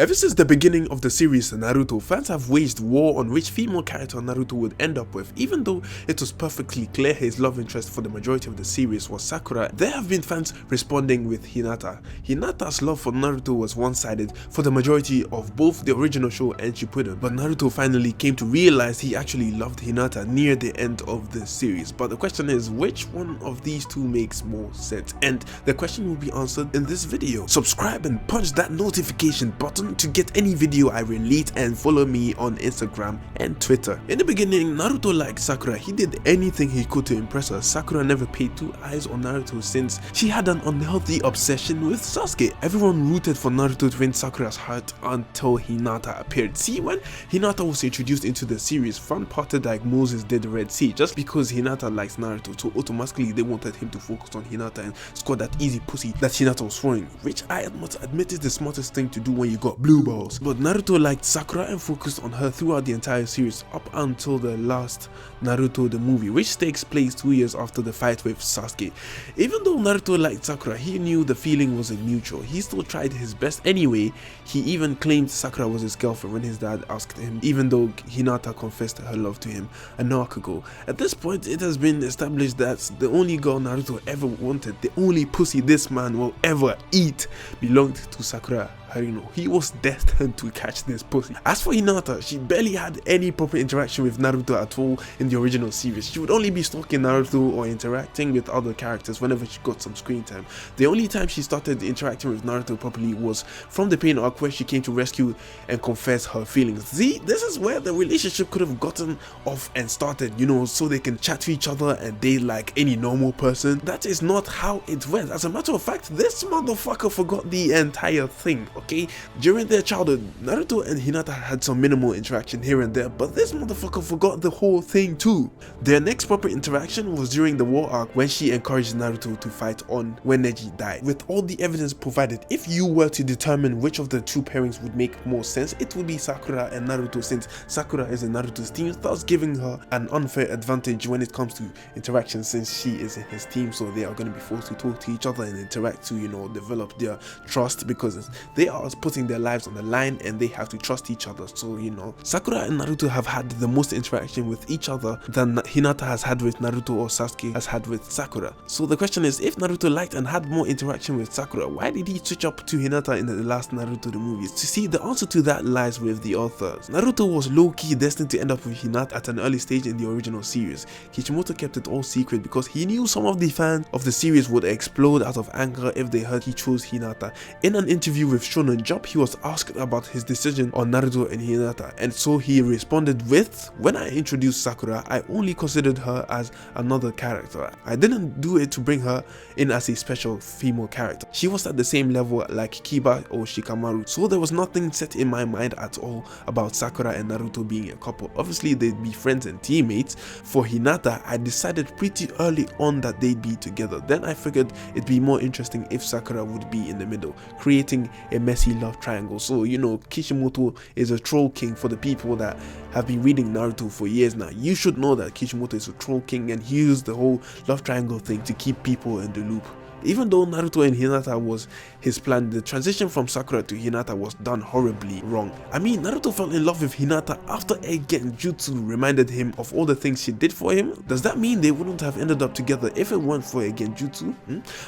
Ever since the beginning of the series Naruto, fans have waged war on which female character Naruto would end up with. Even though it was perfectly clear his love interest for the majority of the series was Sakura, there have been fans responding with Hinata. Hinata's love for Naruto was one-sided for the majority of both the original show and Shippuden, but Naruto finally came to realize he actually loved Hinata near the end of the series. But the question is, which one of these two makes more sense? And the question will be answered in this video. Subscribe and punch that notification button to get any video I release, and follow me on Instagram and Twitter. In the beginning, Naruto liked Sakura. He did anything he could to impress her. Sakura never paid two eyes on Naruto since she had an unhealthy obsession with Sasuke. Everyone rooted for Naruto to win Sakura's heart until Hinata appeared. See, when Hinata was introduced into the series, fun parted like Moses did the Red Sea. Just because Hinata likes Naruto, so automatically they wanted him to focus on Hinata and score that easy pussy that Hinata was throwing, which I must admit is the smartest thing to do when you got blue balls. But Naruto liked Sakura and focused on her throughout the entire series up until the last Naruto the movie, which takes place 2 years after the fight with Sasuke. Even though Naruto liked Sakura, he knew the feeling wasn't mutual. He still tried his best anyway. He even claimed Sakura was his girlfriend when his dad asked him, even though Hinata confessed her love to him an arc ago. At this point, it has been established that the only girl Naruto ever wanted, the only pussy this man will ever eat, belonged to Sakura Harino. He was destined to catch this pussy. As for Hinata, she barely had any proper interaction with Naruto at all in the original series. She would only be stalking Naruto or interacting with other characters whenever she got some screen time. The only time she started interacting with Naruto properly was from the pain arc, where she came to rescue and confess her feelings. See, this is where the relationship could have gotten off and started, you know, so they can chat to each other and date like any normal person. That is not how it went. As a matter of fact, this motherfucker forgot the entire thing. Okay, during their childhood, Naruto and Hinata had some minimal interaction here and there, but this motherfucker forgot the whole thing too. Their next proper interaction was during the war arc, when she encouraged Naruto to fight on when Neji died. With all the evidence provided, if you were to determine which of the two pairings would make more sense, it would be Sakura and Naruto, since Sakura is in Naruto's team, thus giving her an unfair advantage when it comes to interaction, since she is in his team, so they are going to be forced to talk to each other and interact to, you know, develop their trust, because they are putting their lives on the line and they have to trust each other. So, you know, Sakura and Naruto have had the most interaction with each other than Hinata has had with Naruto or Sasuke has had with Sakura. So the question is, if Naruto liked and had more interaction with Sakura, why did he switch up to Hinata in the last Naruto the movies? To see, the answer to that lies with the authors. Naruto was low-key destined to end up with Hinata at an early stage in the original series. Kishimoto kept it all secret because he knew some of the fans of the series would explode out of anger if they heard he chose Hinata. In an interview with Shonen Jump, he was asked about his decision on Naruto and Hinata, and so he responded with, "When I introduced Sakura, I only considered her as another character. I didn't do it to bring her in as a special female character. She was at the same level like Kiba or Shikamaru, so there was nothing set in my mind at all about Sakura and Naruto being a couple. Obviously they'd be friends and teammates. For Hinata, I decided pretty early on that they'd be together. Then I figured it'd be more interesting if Sakura would be in the middle, creating a messy love triangle." So, you know, Kishimoto is a troll king. For the people that have been reading Naruto for years now, you should know that Kishimoto is a troll king, and he used the whole love triangle thing to keep people in the loop. Even though Naruto and Hinata was his plan, the transition from Sakura to Hinata was done horribly wrong. I mean, Naruto fell in love with Hinata after a genjutsu reminded him of all the things she did for him. Does that mean they wouldn't have ended up together if it weren't for a genjutsu?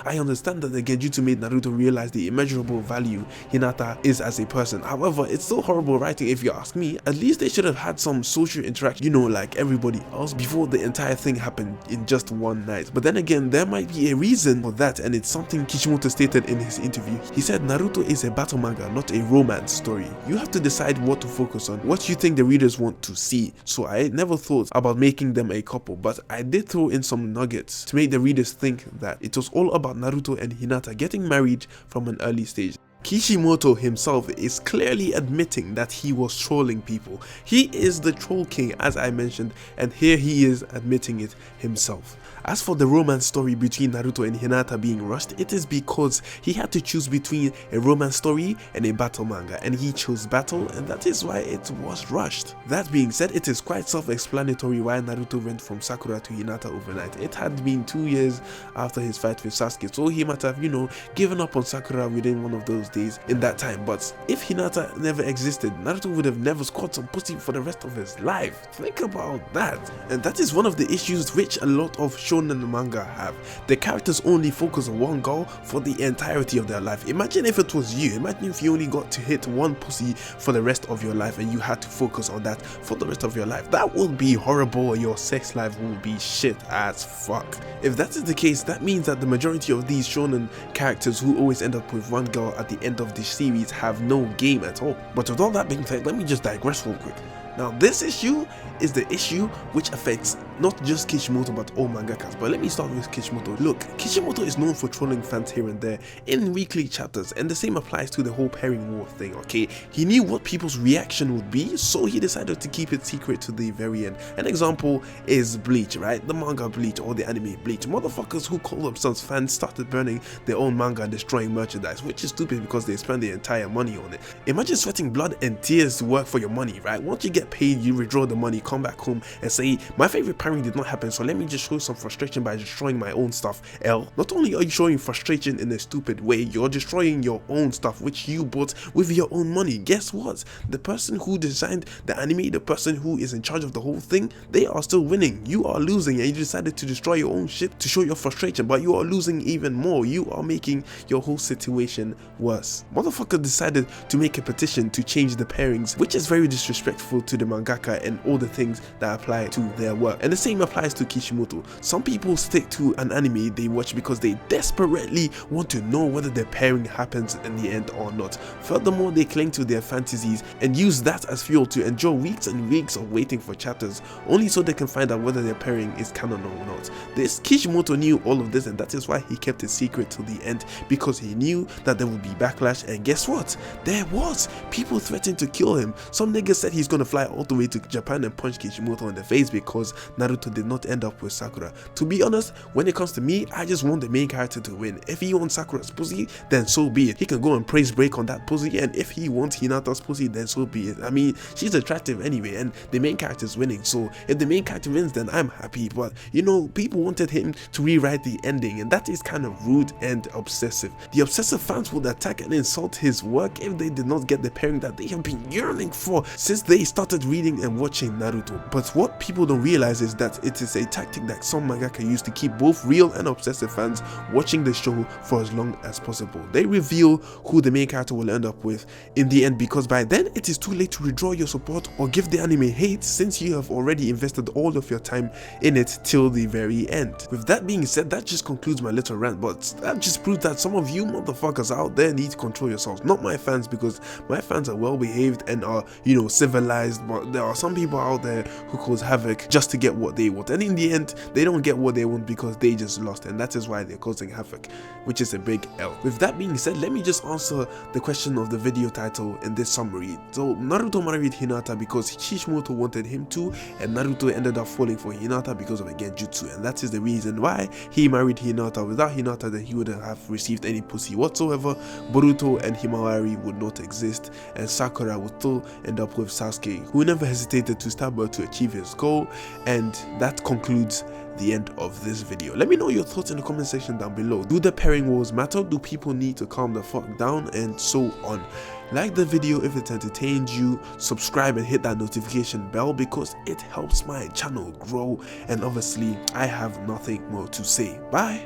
I understand that the genjutsu made Naruto realize the immeasurable value Hinata is as a person. However, it's still horrible writing if you ask me. At least they should have had some social interaction, you know, like everybody else, before the entire thing happened in just one night. But then again, there might be a reason for that, and it's something Kishimoto stated in his interview. He said Naruto is a battle manga, not a romance story. You have to decide what to focus on, what you think the readers want to see. So I never thought about making them a couple, but I did throw in some nuggets to make the readers think that it was all about Naruto and Hinata getting married from an early stage. Kishimoto himself is clearly admitting that he was trolling people. He is the troll king, as I mentioned, and here he is admitting it himself. As for the romance story between Naruto and Hinata being rushed, it is because he had to choose between a romance story and a battle manga, and he chose battle, and that is why it was rushed. That being said, it is quite self-explanatory why Naruto went from Sakura to Hinata overnight. It had been 2 years after his fight with Sasuke, so he might have, you know, given up on Sakura within one of those days in that time. But if Hinata never existed, Naruto would have never scored some pussy for the rest of his life. Think about that. And that is one of the issues which a lot of shonen manga have. The characters only focus on one goal for the entirety of their life. Imagine if it was you. Imagine if you only got to hit one pussy for the rest of your life and you had to focus on that for the rest of your life. That would be horrible. Your sex life will be shit as fuck. If that is the case, that means that the majority of these shonen characters who always end up with one girl at the end of the series have no game at all. But with all that being said, let me just digress real quick. Now this issue is the issue which affects not just Kishimoto but all mangakas. But let me start with Kishimoto. Look, Kishimoto is known for trolling fans here and there in weekly chapters, and the same applies to the whole pairing war thing, okay? He knew what people's reaction would be, so he decided to keep it secret to the very end. An example is Bleach, right? The manga Bleach or the anime Bleach. Motherfuckers who call themselves fans started burning their own manga and destroying merchandise, which is stupid because they spend their entire money on it. Imagine sweating blood and tears to work for your money, right? Once you get paid, you withdraw the money, come back home and say, my favorite pairing did not happen, so let me just show some frustration by destroying my own stuff. Not only are you showing frustration in a stupid way, you're destroying your own stuff which you bought with your own money. Guess what? The person who designed the anime, the person who is in charge of the whole thing, they are still winning. You are losing, and you decided to destroy your own shit to show your frustration, but you are losing even more. You are making your whole situation worse. Motherfucker decided to make a petition to change the pairings, which is very disrespectful to the mangaka and all the things that apply to their work. And the same applies to Kishimoto. Some people stick to an anime they watch because they desperately want to know whether their pairing happens in the end or not. Furthermore, they cling to their fantasies and use that as fuel to endure weeks and weeks of waiting for chapters, only so they can find out whether their pairing is canon or not. This Kishimoto knew all of this, and that is why he kept it secret till the end, because he knew that there would be backlash. And guess what? There was. People threatened to kill him. Some niggas said he's gonna fly all the way to Japan and punch Kishimoto in the face because Naruto did not end up with Sakura. To be honest, when it comes to me, I just want the main character to win. If he wants Sakura's pussy, then so be it. He can go and praise break on that pussy, and if he wants Hinata's pussy, then so be it. I mean, she's attractive anyway, and the main character is winning, so if the main character wins, then I'm happy. But you know, people wanted him to rewrite the ending, and that is kind of rude and obsessive. The obsessive fans would attack and insult his work if they did not get the pairing that they have been yearning for since they started reading and watching Naruto. But what people don't realize is that it is a tactic that some mangaka use to keep both real and obsessive fans watching the show for as long as possible. They reveal who the main character will end up with in the end, because by then it is too late to withdraw your support or give the anime hate, since you have already invested all of your time in it till the very end. With that being said, that just concludes my little rant, but that just proves that some of you motherfuckers out there need to control yourselves. Not my fans, because my fans are well behaved and are, you know, civilized, but there are some people out there who cause havoc just to get what they want, and in the end they don't get what they want because they just lost, and that is why they're causing havoc, which is a big L. With that being said, let me just answer the question of the video title in this summary. So Naruto married Hinata because Kishimoto wanted him to, and Naruto ended up falling for Hinata because of a genjutsu, and that is the reason why he married Hinata. Without Hinata, then he wouldn't have received any pussy whatsoever. Boruto and Himawari would not exist, and Sakura would still end up with Sasuke, who never hesitated to stab her to achieve his goal. And that concludes the end of this video. Let me know your thoughts in the comment section down below. Do the pairing wars matter? Do people need to calm the fuck down? And so on. Like the video if it entertained you, subscribe and hit that notification bell because it helps my channel grow, and obviously I have nothing more to say. Bye.